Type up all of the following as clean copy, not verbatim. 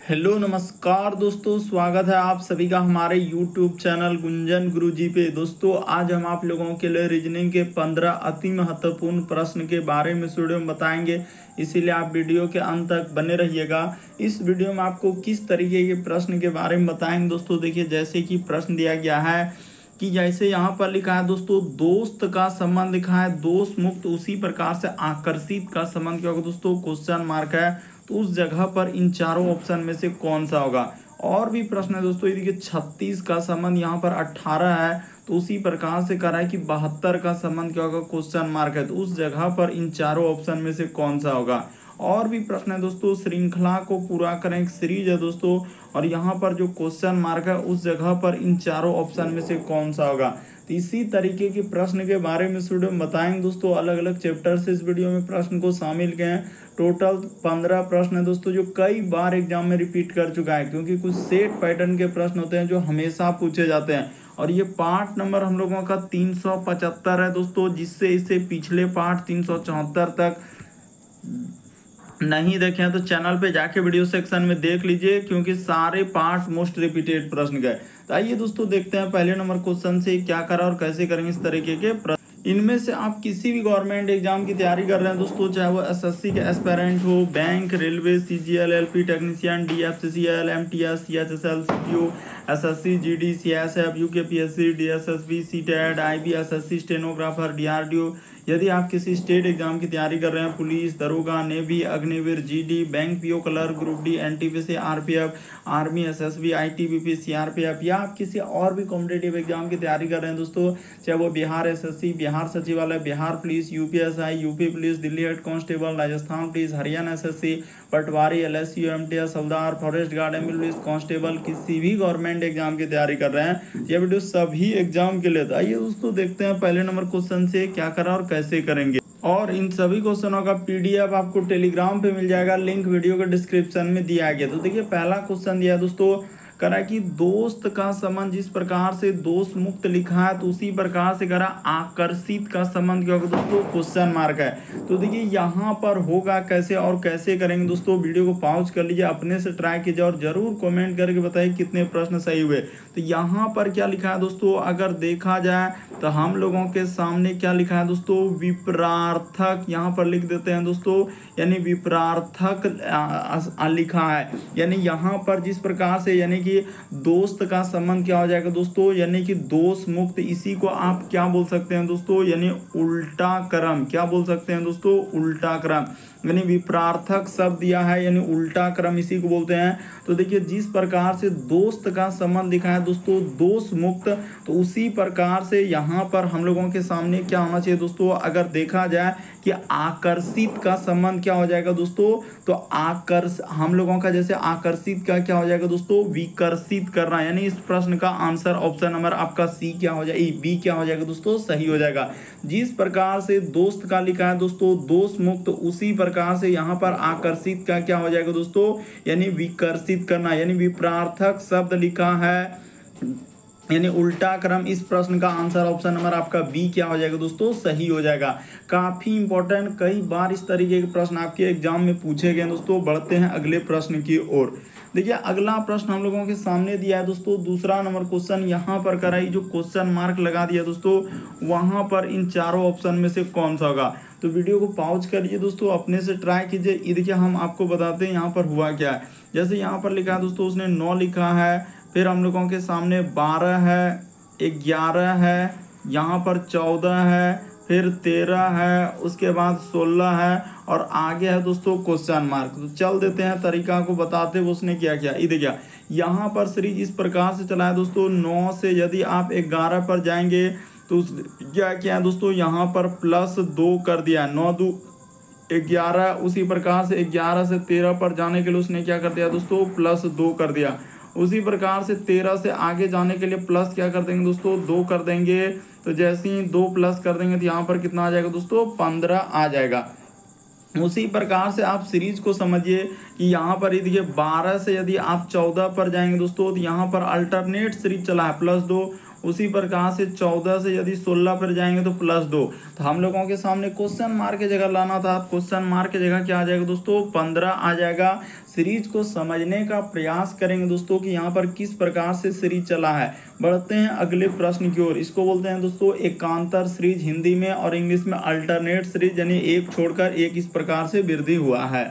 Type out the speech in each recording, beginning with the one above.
Hello नमस्कार दोस्तों, स्वागत है आप सभी का हमारे YouTube चैनल गुंजन गुरुजी पे। दोस्तों आज हम आप लोगों के लिए रीजनिंग के 15 अति महत्वपूर्ण प्रश्न के बारे में इस वीडियो में बताएंगे, इसीलिए आप वीडियो के अंत तक बने रहिएगा। इस वीडियो में आपको किस तरीके के प्रश्न के बारे में बताएंगे दोस्तों। देखिए, जैसे कि प्रश्न दिया गया है कि जैसे यहाँ पर लिखा है दोस्तों, दोस्त का संबंध लिखा है दोस्त मुक्त, उसी प्रकार से आकर्षित का संबंध क्या होगा दोस्तों, क्वेश्चन मार्क है। तो उस जगह पर इन चारों ऑप्शन में से कौन सा होगा। और भी प्रश्न है दोस्तों, ये देखिए 36 का संबंध यहाँ पर 18 है, तो उसी प्रकार से कह रहा है कि 72 का संबंध क्या होगा, क्वेश्चन मार्क है। तो उस जगह पर इन चारों ऑप्शन में से कौन सा होगा। और भी प्रश्न है दोस्तों, श्रृंखला को पूरा करें, एक सीरीज है दोस्तों, और यहाँ पर जो क्वेश्चन मार्क है उस जगह पर इन चारों ऑप्शन में से कौन सा होगा। तो इसी तरीके के प्रश्न के बारे में इस वीडियो में बताएंगे दोस्तों। अलग अलग चैप्टर से इस वीडियो में प्रश्न को शामिल किए हैं। टोटल 15 प्रश्न है दोस्तों, जो कई बार एग्जाम में रिपीट कर चुका है, क्योंकि कुछ सेट पैटर्न के प्रश्न होते हैं जो हमेशा पूछे जाते हैं। और ये पार्ट नंबर हम लोगों का 375 है दोस्तों, जिससे इससे पिछले पार्ट 374 तक नहीं देखे हैं तो चैनल पे जाके वीडियो सेक्शन में देख लीजिए, क्योंकि सारे पार्ट मोस्ट रिपीटेड प्रश्न गए। तो आइए दोस्तों देखते हैं पहले नंबर क्वेश्चन से क्या करा और कैसे करेंगे इस तरीके के प्रश्न। इनमें से आप किसी भी गवर्नमेंट एग्जाम की तैयारी कर रहे हैं दोस्तों, चाहे वो एसएससी के एस्पेरेंट हो, bank, railway, CGL, LP technician, DFCCL, MTS, CHSL, CPO, SSC, GD, CSF, UKPSC, DSSB, CTET, IB, SSC, stenographer, DRDO. यदि आप किसी स्टेट एग्जाम की तैयारी कर रहे हैं, पुलिस, दरोगा, navy, Agniveer, GD, bank PO clerk, group D, NTPC, RPF, army, SSB, ITBP, CRPF, या आप किसी और भी कॉम्पिटेटिव एग्जाम की तैयारी कर रहे हैं दोस्तों, चाहे वो बिहार एसएससी, बिहार सचिवालय, Bihar police, UPSI, UP police, Delhi head constable, Rajasthan police, Haryana SSC, पटवारी, एलएसयू, एमटीएस, हवलदार, forest guard, MP police constable, किसी भी गवर्नमेंट एग्जाम की तैयारी कर रहे हैं, ये वीडियो सभी एग्जाम के लिए था। आइए दोस्तों देखते हैं पहले नंबर क्वेश्चन से क्या करा और कैसे करेंगे। और इन सभी क्वेश्चनों का पीडीएफ आपको टेलीग्राम पे मिल जाएगा, लिंक वीडियो के डिस्क्रिप्शन में दिया गया। तो देखिए, पहला क्वेश्चन दिया दोस्तों, करा कि दोस्त का संबंध जिस प्रकार से दोस्त मुक्त लिखा है, तो उसी प्रकार से करा आकर्षित का संबंध क्या होगा दोस्तों, क्वेश्चन मार्क है। तो देखिए यहाँ पर होगा कैसे और कैसे करेंगे दोस्तों। वीडियो को पॉज कर लीजिए, अपने से ट्राई कीजिए और जरूर कमेंट करके बताइए कितने प्रश्न सही हुए। तो यहाँ पर क्या लिखा है दोस्तों, अगर देखा जाए तो हम लोगों के सामने क्या लिखा है दोस्तों, विपरार्थक यहाँ पर लिख देते हैं दोस्तों, यानी विपरार्थक लिखा है। यानी यहाँ पर जिस प्रकार से यानी कि दोस्त का संबंध क्या हो जाएगा दोस्तों, यानी कि दोष मुक्त, इसी को आप क्या बोल सकते हैं दोस्तों, यानी उल्टा क्रम। क्या बोल सकते हैं दोस्तों, उल्टा क्रम। यानी विपरार्थक शब्द दिया है, यानी उल्टा क्रम इसी को बोलते हैं। तो देखिए, जिस प्रकार से दोस्त का संबंध लिखा है दोस्तों, दोष मुक्त, तो उसी प्रकार से यहाँ पर हम लोगों के सामने क्या होना चाहिए दोस्तों, अगर देखा जाए कि आकर्षित का संबंध क्या हो जाएगा दोस्तों, तो हम लोगों का जैसे आकर्षित का क्या हो जाएगा दोस्तों, विकर्षित करना। यानी इस प्रश्न का आंसर ऑप्शन नंबर आपका सी क्या हो जाएगा, बी क्या हो जाएगा दोस्तों, सही हो जाएगा। जिस प्रकार से दोस्त का लिखा है दोस्तों, दोष मुक्त, उसी प्रकार से यहाँ पर आकर्षित का क्या हो जाएगा दोस्तों, यानी विकर्षित करना। यानी विपरार्थक शब्द लिखा है, यानी उल्टा क्रम। इस प्रश्न का आंसर ऑप्शन नंबर आपका बी क्या हो जाएगा दोस्तों, सही हो जाएगा। काफी इंपॉर्टेंट, कई बार इस तरीके के प्रश्न आपके एग्जाम में पूछे गए दोस्तों। बढ़ते हैं अगले प्रश्न की ओर। देखिए, अगला प्रश्न हम लोगों के सामने दिया है दोस्तों, दूसरा नंबर क्वेश्चन। यहाँ पर कराई जो क्वेश्चन मार्क लगा दिया दोस्तों, वहां पर इन चारों ऑप्शन में से कौन सा होगा। तो वीडियो को पॉज करिए दोस्तों, अपने से ट्राई कीजिए। ये देखिए, हम आपको बताते हैं यहाँ पर हुआ क्या है। जैसे यहाँ पर लिखा है दोस्तों, उसने 9 लिखा है, फिर हम लोगों के सामने 12 है, 11 है, यहाँ पर 14 है, फिर 13 है, उसके बाद 16 है, और आगे है दोस्तों क्वेश्चन मार्क। तो चल देते हैं तरीका को बताते हुए उसने क्या किया। ये देखिए, यहाँ पर सीरीज इस प्रकार से चला है दोस्तों, 9 से यदि आप 11 पर जाएंगे तो क्या किया दोस्तों, यहाँ पर +2 कर दिया, 9 2 11। उसी प्रकार से 11 से 13 पर जाने के लिए उसने क्या कर दिया दोस्तों, +2 कर दिया। उसी प्रकार से 13 से आगे जाने के लिए प्लस क्या कर देंगे दोस्तों, 2 कर देंगे। तो जैसे ही 2 प्लस कर देंगे तो यहाँ पर कितना आ जाएगा दोस्तों, 15 आ जाएगा। उसी प्रकार से आप सीरीज को समझिए कि यहाँ पर देखिए 12 से यदि आप 14 पर जाएंगे दोस्तों, तो यहाँ पर अल्टरनेट सीरीज चला है +2। उसी प्रकार से 14 से यदि 16 पर जाएंगे तो +2। तो हम लोगों के सामने क्वेश्चन मार्क की जगह लाना था, क्वेश्चन मार्क की जगह क्या आ जाएगा दोस्तों, 15 आ जाएगा। सीरीज को समझने का प्रयास करेंगे दोस्तों कि यहाँ पर किस प्रकार से सीरीज चला है। बढ़ते हैं अगले प्रश्न की ओर। इसको बोलते हैं दोस्तों एकांतर सीरीज हिंदी में, और इंग्लिश में अल्टरनेट सीरीज, यानी एक छोड़कर एक इस प्रकार से वृद्धि हुआ है।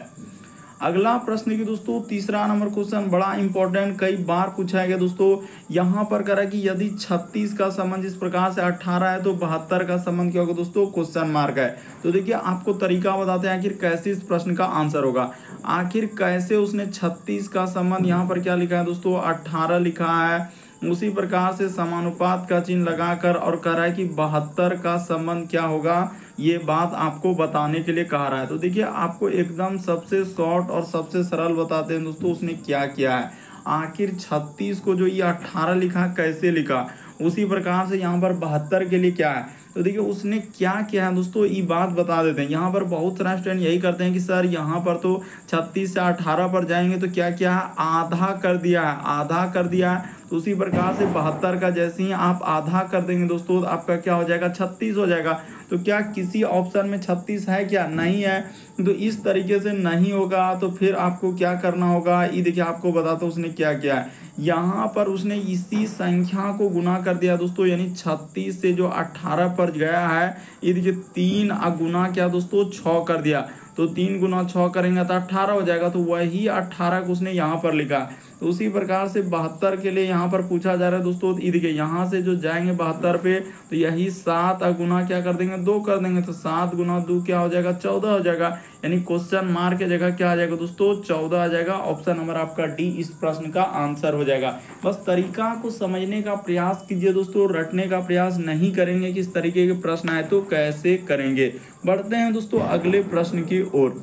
अगला प्रश्न की दोस्तों तीसरा नंबर क्वेश्चन बड़ा इंपॉर्टेंट, कई बार पूछा गया दोस्तों। यहाँ पर करा कि यदि 36 का संबंध इस प्रकार से 18 है तो 72 का संबंध क्या होगा दोस्तों, क्वेश्चन मार्क है। तो देखिए आपको तरीका बताते हैं आखिर कैसे इस प्रश्न का आंसर होगा। आखिर कैसे उसने 36 का संबंध यहाँ पर क्या लिखा है दोस्तों, 18 लिखा है, उसी प्रकार से समानुपात का चिन्ह लगाकर और कह रहा है कि 72 का संबंध क्या होगा, ये बात आपको बताने के लिए कहा रहा है। तो देखिए आपको एकदम सबसे शॉर्ट और सबसे सरल बताते हैं दोस्तों उसने क्या किया है। आखिर 36 को जो ये 18 लिखा कैसे लिखा, उसी प्रकार से यहाँ पर 72 के लिए क्या है। तो देखिए उसने क्या किया है दोस्तों, ये बात बता देते हैं। यहाँ पर बहुत सारे स्टूडेंट यही करते हैं कि सर यहाँ पर तो 36 से 18 पर जाएंगे तो क्या क्या है, आधा कर दिया है, आधा कर दिया है। तो उसी प्रकार से 72 का जैसे ही आप आधा कर देंगे दोस्तों तो आपका क्या हो जाएगा, 36 हो जाएगा। तो क्या किसी ऑप्शन में 36 है क्या, नहीं है। तो इस तरीके से नहीं होगा तो फिर आपको क्या करना होगा, ये देखिए आपको बताता हूँ उसने क्या किया है। यहाँ पर उसने इसी संख्या को गुना कर दिया दोस्तों, यानी 36 से जो 18 पर गया है, ये देखिए 3 गुना क्या दोस्तों 6 कर दिया। तो 3 गुना 6 करेंगे तो 18 हो जाएगा। तो वही 18 को उसने यहाँ पर लिखा। तो उसी प्रकार से 72 के लिए यहाँ पर पूछा जा रहा है दोस्तों, ये देखिए यहाँ से जो जाएंगे 72 पे तो यही 7 गुना क्या कर देंगे, 2 कर देंगे। तो 7 गुना 2 क्या हो जाएगा, 14 हो जाएगा। यानी क्वेश्चन मार्क की जगह क्या आ जाएगा दोस्तों, 14 आ जाएगा। ऑप्शन नंबर आपका डी इस प्रश्न का आंसर हो जाएगा। बस तरीका को समझने का प्रयास कीजिए दोस्तों, रटने का प्रयास नहीं करेंगे कि इस तरीके के प्रश्न आए तो कैसे करेंगे। बढ़ते हैं दोस्तों अगले प्रश्न की ओर।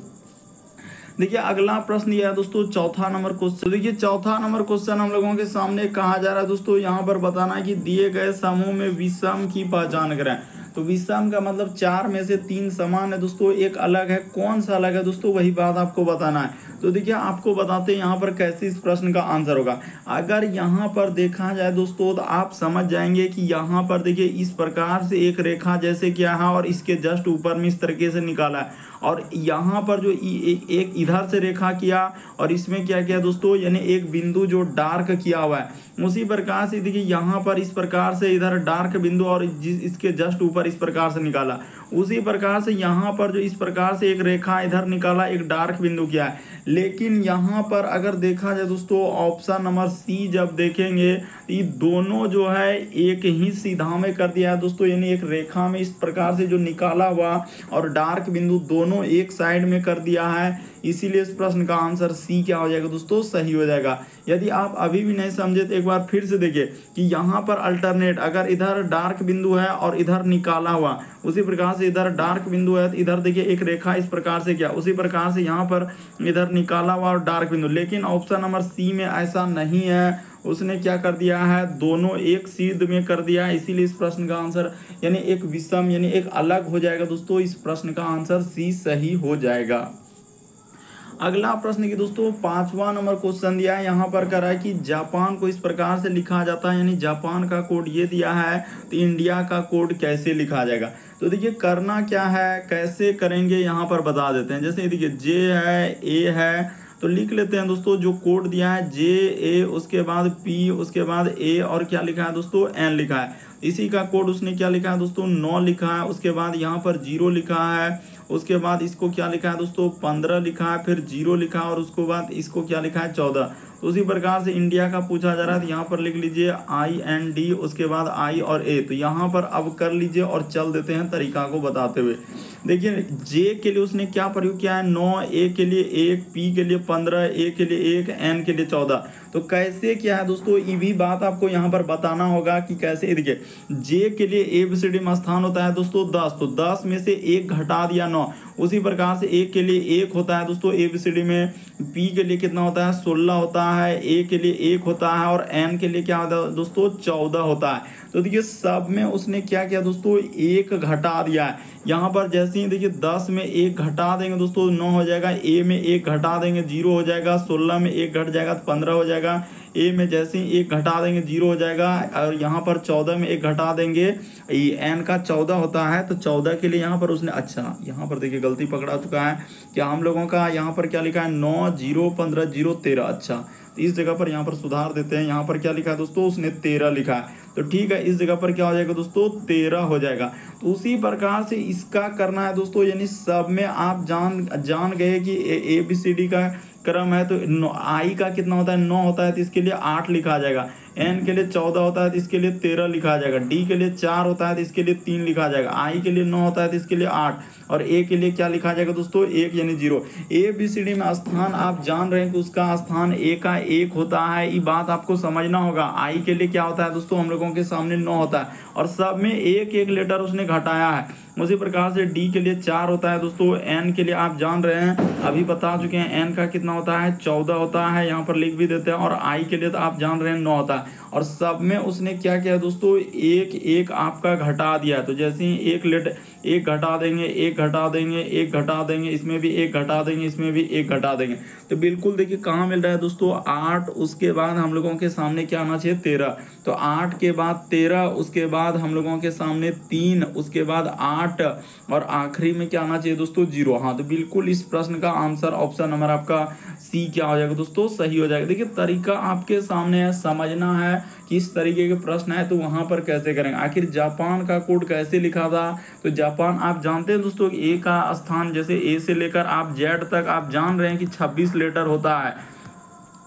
देखिए अगला प्रश्न यह है दोस्तों चौथा नंबर क्वेश्चन। देखिए चौथा नंबर क्वेश्चन हम लोगों के सामने कहा जा रहा है दोस्तों, यहाँ पर बताना है कि दिए गए समूह में विषम की पहचान करें। तो विषम का मतलब 4 में से 3 समान है दोस्तों, एक अलग है। कौन सा अलग है दोस्तों, वही बात आपको बताना है। तो देखिए आपको बताते हैं यहाँ पर कैसे इस प्रश्न का आंसर होगा। अगर यहाँ पर देखा जाए दोस्तों तो आप समझ जाएंगे कि यहाँ पर देखिए इस प्रकार से एक रेखा जैसे किया है और इसके जस्ट ऊपर में इस तरीके से निकाला है, और यहाँ पर जो एक इधर से रेखा किया और इसमें क्या किया दोस्तों, यानी एक बिंदु जो डार्क किया हुआ है। उसी प्रकार से देखिए यहाँ पर इस प्रकार से इधर डार्क बिंदु और इसके जस्ट ऊपर इस प्रकार से निकाला। उसी प्रकार से यहाँ पर जो इस प्रकार से एक रेखा इधर निकाला, एक डार्क बिंदु किया है। लेकिन यहाँ पर अगर देखा जाए दोस्तों ऑप्शन नंबर सी जब देखेंगे ये दोनों जो है एक ही सीधा में कर दिया है दोस्तों, यानी एक रेखा में इस प्रकार से जो निकाला हुआ और डार्क बिंदु दोनों एक साइड में कर दिया है। इसीलिए इस प्रश्न का आंसर सी क्या हो जाएगा दोस्तों, सही हो जाएगा। यदि आप अभी भी नहीं समझे तो एक बार फिर से देखिए कि यहाँ पर अल्टरनेट, अगर इधर डार्क बिंदु है और इधर निकाला हुआ, उसी प्रकार से इधर डार्क बिंदु है तो इधर देखिए एक रेखा इस प्रकार से किया, उसी प्रकार से यहाँ पर इधर निकाला हुआ और डार्क बिंदु। लेकिन ऑप्शन नंबर सी में ऐसा नहीं है, उसने क्या कर दिया है, दोनों एक सीध में कर दिया है। इसीलिए इस प्रश्न का आंसर यानी एक विषम यानी एक अलग हो जाएगा दोस्तों। इस प्रश्न का आंसर सी सही हो जाएगा। अगला प्रश्न की दोस्तों 5वां नंबर क्वेश्चन दिया है। यहाँ पर कह रहा है कि जापान को इस प्रकार से लिखा जाता है, यानी जापान का कोड ये दिया है तो इंडिया का कोड कैसे लिखा जाएगा। तो देखिए करना क्या है, कैसे करेंगे यहाँ पर बता देते हैं। जैसे देखिए जे है, ए है, तो लिख लेते हैं दोस्तों जो कोड दिया है जे ए, उसके बाद पी, उसके बाद ए और क्या लिखा है दोस्तों एन लिखा है। इसी का कोड उसने क्या लिखा है दोस्तों 9 लिखा है, उसके बाद यहाँ पर 0 लिखा है, उसके बाद इसको क्या लिखा है दोस्तों 15 लिखा है, फिर 0 लिखा है और उसके बाद इसको क्या लिखा है 14। तो उसी प्रकार से इंडिया का पूछा जा रहा है तो यहाँ पर लिख लीजिए IND, उसके बाद I और A। तो यहाँ पर अब कर लीजिए और चल देते हैं तरीका को बताते हुए। देखिए J के लिए उसने क्या प्रयोग किया है 9, A के लिए 1, P के लिए 15, A के लिए 1, N के लिए 14। तो कैसे क्या है दोस्तों, ये भी बात आपको यहाँ पर बताना होगा कि कैसे। देखिए J के लिए ABCD में स्थान होता है दोस्तों 10, तो 10 में से 1 घटा दिया 9। उसी प्रकार से A के लिए 1 होता है दोस्तों ABCD में, P के लिए कितना होता है 16 होता है, A के लिए 1 होता है और N के लिए क्या होता है दोस्तों 14 होता है। तो देखिए सब में उसने क्या किया दोस्तों, एक घटा दिया है। यहाँ पर जैसे ही देखिए 10 में एक घटा देंगे दोस्तों 9 हो जाएगा, ए में एक घटा देंगे 0 हो जाएगा, 16 में एक घट जाएगा तो 15 हो जाएगा, ए में जैसे ही एक घटा देंगे 0 हो जाएगा, और यहाँ पर 14 में एक घटा देंगे, एन का 14 होता है तो 14 के लिए यहाँ पर उसने, अच्छा यहाँ पर देखिए गलती पकड़ा चुका है कि हम लोगों का यहाँ पर क्या लिखा है 9 0 15 0 13, अच्छा तो इस जगह पर यहाँ पर सुधार देते हैं। यहाँ पर क्या लिखा है दोस्तों, उसने 13 लिखा है, तो ठीक है इस जगह पर क्या हो जाएगा दोस्तों 13 हो जाएगा। तो उसी प्रकार से इसका करना है दोस्तों, यानी सब में आप जान गए कि ABCD का क्रम है तो आई का कितना होता है 9 होता है तो इसके लिए 8 लिखा जाएगा, एन के लिए 14 होता है तो इसके लिए 13 लिखा जाएगा, डी के लिए 4 होता है तो इसके लिए 3 लिखा जाएगा, आई के लिए 9 होता है तो इसके लिए 8, और ए के लिए क्या लिखा जाएगा दोस्तों 1 यानी 0। ABCD में स्थान आप जान रहे हैं कि उसका स्थान ए का 1 होता है, ये बात आपको समझना होगा। आई के लिए क्या होता है दोस्तों, हम लोगों के सामने 9 होता है और सब में एक एक लेटर उसने घटाया है। उसी प्रकार से डी के लिए 4 होता है दोस्तों, एन के लिए आप जान रहे हैं अभी बता चुके हैं, एन का कितना होता है 14 होता है, यहाँ पर लिख भी देते हैं, और आई के लिए तो आप जान रहे हैं 9 होता है, और सब में उसने क्या किया दोस्तों एक एक आपका घटा दिया है। तो जैसे ही एक लेटर एक घटा देंगे, एक घटा देंगे, एक घटा देंगे, इसमें भी एक घटा देंगे, इसमें भी एक घटा देंगे, तो बिल्कुल देखिए कहाँ मिल रहा है दोस्तों 8, उसके बाद हम लोगों के सामने क्या आना चाहिए 13, तो 8 के बाद 13, उसके बाद हम लोगों के सामने 3, उसके बाद 8, और आखिरी में क्या आना चाहिए दोस्तों 0। हाँ तो बिल्कुल इस प्रश्न का आंसर ऑप्शन नंबर आपका सी क्या हो जाएगा दोस्तों, सही हो जाएगा। देखिए तरीका आपके सामने है, समझना है किस तरीके के प्रश्न है तो वहां पर कैसे करेंगे। आखिर जापान का कोड कैसे लिखा था, तो जापान आप जानते हैं दोस्तों ए का स्थान जैसे ए से लेकर आप जेड तक आप जान रहे हैं कि 26 लेटर होता है,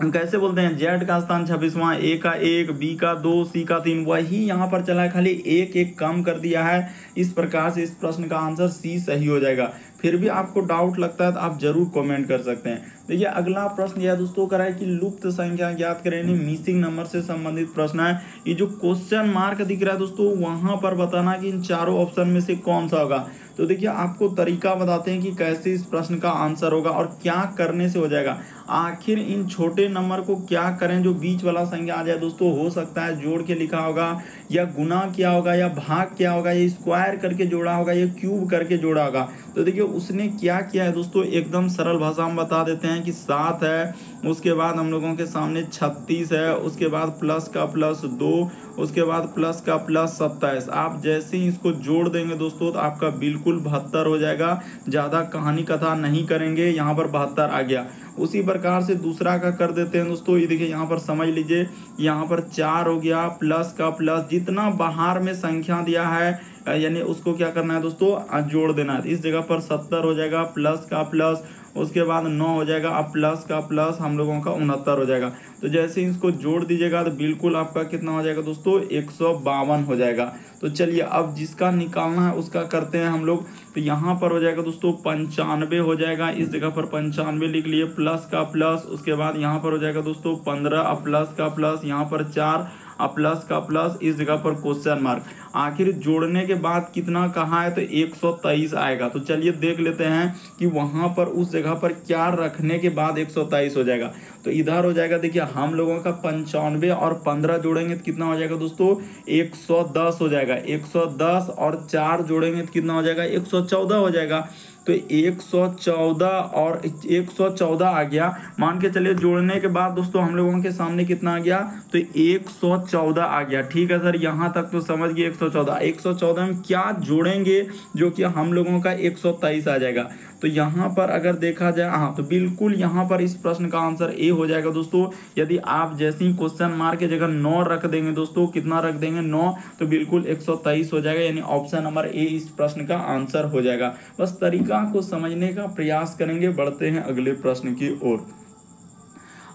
हम कैसे बोलते हैं जेड का स्थान 26वां, ए का 1, बी का 2, सी का 3, वही यहाँ पर चला है, खाली एक एक कम कर दिया है। इस प्रकार से इस प्रश्न का आंसर सी सही हो जाएगा। फिर भी आपको डाउट लगता है तो आप जरूर कमेंट कर सकते हैं। देखिए अगला प्रश्न यह दोस्तों करा है कि लुप्त संख्या ज्ञात करें, मिसिंग नंबर से संबंधित प्रश्न है। ये जो क्वेश्चन मार्क दिख रहा है दोस्तों वहां पर बताना कि इन चारों ऑप्शन में से कौन सा होगा। तो देखिए आपको तरीका बताते हैं कि कैसे इस प्रश्न का आंसर होगा और क्या करने से हो जाएगा। आखिर इन छोटे नंबर को क्या करें जो बीच वाला संख्या आ जाए दोस्तों, हो सकता है जोड़ के लिखा होगा या गुना किया होगा या भाग किया होगा या स्क्वायर करके जोड़ा होगा या क्यूब करके जोड़ा होगा। तो देखिए उसने क्या किया है दोस्तों, एकदम सरल भाषा में बता देते हैं कि 7 है, उसके बाद हम लोगों के सामने 36 है, उसके बाद प्लस का प्लस 2, उसके बाद प्लस का प्लस 27। आप जैसे ही इसको जोड़ देंगे दोस्तों तो आपका बिल्कुल 72 हो जाएगा। ज़्यादा कहानी कथा नहीं करेंगे, यहाँ पर 72 आ गया। उसी प्रकार से दूसरा का कर देते हैं दोस्तों, ये देखिए यहाँ पर समझ लीजिए, यहाँ पर 4 हो गया, प्लस का प्लस, जितना बाहर में संख्या दिया है यानी उसको क्या करना है दोस्तों जोड़ देना है। इस जगह पर 70 हो जाएगा, प्लस का प्लस, उसके बाद 9 हो जाएगा, अब प्लस का प्लस हम लोगों का 69 हो जाएगा। तो जैसे ही इसको जोड़ दीजिएगा तो बिल्कुल आपका कितना हो जाएगा दोस्तों 152 हो जाएगा। तो चलिए अब जिसका निकालना है उसका करते हैं हम लोग। तो यहाँ पर हो जाएगा दोस्तों 95 हो जाएगा, इस जगह पर 95 लिख लिए, प्लस का प्लस, उसके बाद यहाँ पर हो जाएगा दोस्तों 15, अब प्लस का प्लस, यहाँ पर 4, अब प्लस का प्लस, इस जगह पर क्वेश्चन मार्क। आखिर जोड़ने के बाद कितना कहाँ है तो 123 आएगा। तो चलिए देख लेते हैं कि वहां पर उस जगह पर क्या रखने के बाद 123 हो जाएगा। तो इधर हो जाएगा, देखिए हम लोगों का 95 और 15 जोड़ेंगे तो कितना हो जाएगा दोस्तों 110 हो जाएगा, 110 और 4 जोड़ेंगे तो कितना हो जाएगा 114 हो जाएगा। तो 114 और 114 आ गया, मान के चलिए जोड़ने के बाद दोस्तों हम लोगों के सामने कितना आ गया तो 114 आ गया। ठीक है सर, यहाँ तक तो समझ गए। 114 में क्या जोड़ेंगे जो कि हम लोगों का 123 आ जाएगा। तो यहाँ पर अगर देखा जाए, हाँ तो बिल्कुल यहाँ पर इस प्रश्न का आंसर ए हो जाएगा दोस्तों। यदि आप जैसे ही क्वेश्चन मार्क की जगह 9 रख देंगे दोस्तों, कितना रख देंगे 9, तो बिल्कुल 123 हो जाएगा, यानी ऑप्शन नंबर ए इस प्रश्न का आंसर हो जाएगा। बस तरीका को समझने का प्रयास करेंगे। बढ़ते हैं अगले प्रश्न की ओर।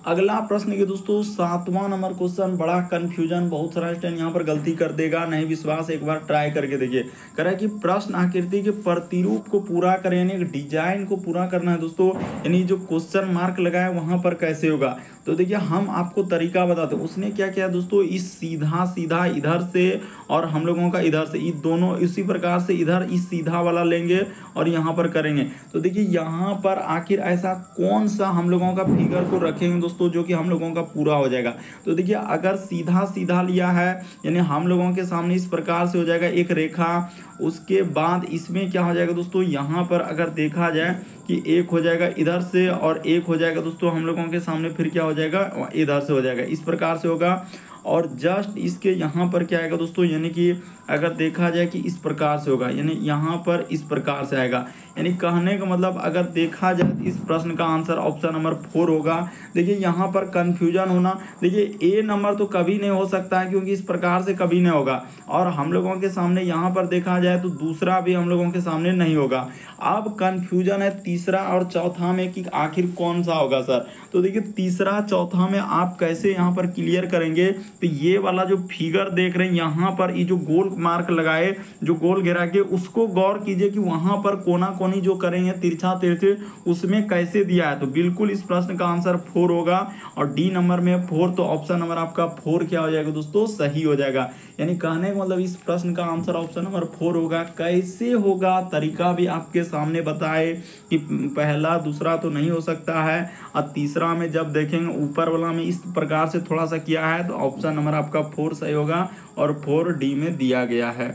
अगला प्रश्न के दोस्तों 7वां नंबर क्वेश्चन, बड़ा कंफ्यूजन, बहुत सारा स्टूडेंट यहाँ पर गलती कर देगा, नहीं विश्वास एक बार ट्राई करके देखिए। कह रहा है कि प्रश्न आकृति के प्रतिरूप को पूरा करें, यानी डिजाइन को पूरा करना है दोस्तों, यानी जो क्वेश्चन मार्क लगाए वहां पर कैसे होगा। तो देखिए हम आपको तरीका बताते हैं। उसने क्या किया दोस्तों, इस सीधा सीधा इधर से और हम लोगों का इधर से, ये दोनों इसी प्रकार से इधर इस सीधा वाला लेंगे और यहाँ पर करेंगे। तो देखिए यहाँ पर आखिर ऐसा कौन सा हम लोगों का फिगर को रखेंगे दोस्तों दोस्तों, जो कि हम लोगों का पूरा हो जाएगा। तो देखिए अगर सीधा सीधा लिया है यानी हम लोगों के सामने इस प्रकार से हो जाएगा एक रेखा, उसके बाद इसमें क्या हो जाएगा दोस्तों, यहाँ पर अगर देखा जाए कि एक हो जाएगा इधर से और एक हो जाएगा दोस्तों हम लोगों के सामने, फिर क्या हो जाएगा इधर से हो जाएगा, इस प्रकार से होगा। और जस्ट इसके यहाँ पर क्या आएगा दोस्तों, यानी कि अगर देखा जाए कि इस प्रकार से होगा, यानी यहाँ पर इस प्रकार से आएगा। यानी कहने का मतलब अगर देखा जाए तो इस प्रश्न का आंसर ऑप्शन नंबर 4 होगा। देखिए यहाँ पर कंफ्यूजन होना, देखिए ए नंबर तो कभी नहीं हो सकता है क्योंकि इस प्रकार से कभी नहीं होगा, और हम लोगों के सामने यहाँ पर देखा जाए तो दूसरा भी हम लोगों के सामने नहीं होगा। अब कंफ्यूजन है तीसरा और चौथा में कि आखिर कौन सा होगा सर। तो देखिए तीसरा चौथा में आप कैसे यहाँ पर क्लियर करेंगे, तो ये वाला जो फिगर देख रहे हैं यहाँ पर, ये जो गोल मार्क लगाए, जो गोल घेरा के, उसको गौर कीजिए कि वहां पर कोना कोनी जो करेंगे तिरछा तिरछे, उसमें कैसे दिया है। तो बिल्कुल इस प्रश्न का आंसर 4 होगा, और डी नंबर में 4, तो ऑप्शन नंबर आपका 4 क्या हो जाएगा दोस्तों, सही हो जाएगा। यानी कहने का मतलब इस प्रश्न का आंसर ऑप्शन नंबर 4 होगा। कैसे होगा तरीका भी आपके सामने बताए कि पहला दूसरा तो नहीं हो सकता है, और तीसरा में जब देखेंगे ऊपर वाला में इस प्रकार से थोड़ा सा किया है, तो ऑप्शन नंबर आपका 4 सही होगा, और 4D में दिया गया है।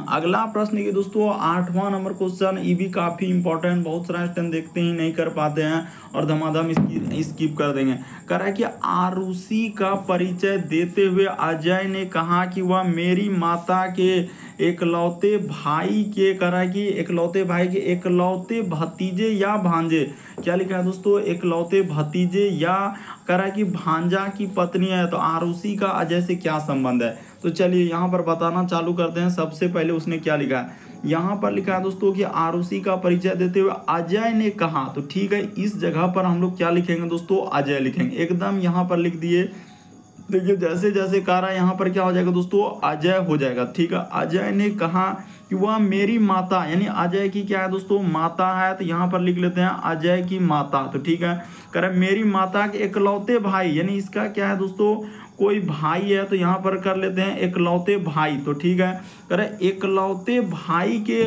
अगला प्रश्न ये दोस्तों 8वां नंबर क्वेश्चन, ये भी काफी इंपॉर्टेंट, बहुत सारा स्टूडेंट देखते ही नहीं कर पाते हैं और धमाधम स्किप कर देंगे। कह रहा है कि आरुषि का परिचय देते हुए अजय ने कहा कि वह मेरी माता के एकलौते भाई के, कह रहा है कि एकलौते भाई के एकलौते भतीजे या भांजे, क्या लिखा है दोस्तों, एकलौते भतीजे या कह रहा है कि भांजा की पत्नी है। तो आरुषि का अजय से क्या संबंध है, तो चलिए यहाँ पर बताना चालू करते हैं। सबसे पहले उसने क्या लिखा है, यहाँ पर लिखा है दोस्तों कि आरुषि का परिचय देते हुए अजय ने कहा। तो ठीक है, इस जगह पर हम लोग क्या लिखेंगे दोस्तों, अजय लिखेंगे, एकदम यहाँ पर लिख दिए। देखिए जैसे जैसे कह रहा है यहाँ पर क्या हो जाएगा दोस्तों, अजय हो जाएगा। ठीक है, अजय ने कहा कि वह मेरी माता, यानी अजय की क्या है दोस्तों, माता है, तो यहाँ पर लिख लेते हैं अजय की माता। तो ठीक है, कह रहा है मेरी माता के एकलौते भाई, यानी इसका क्या है दोस्तों, कोई भाई है, तो यहाँ पर कर लेते हैं एकलौते भाई। तो ठीक है, कह रहे एकलौते भाई के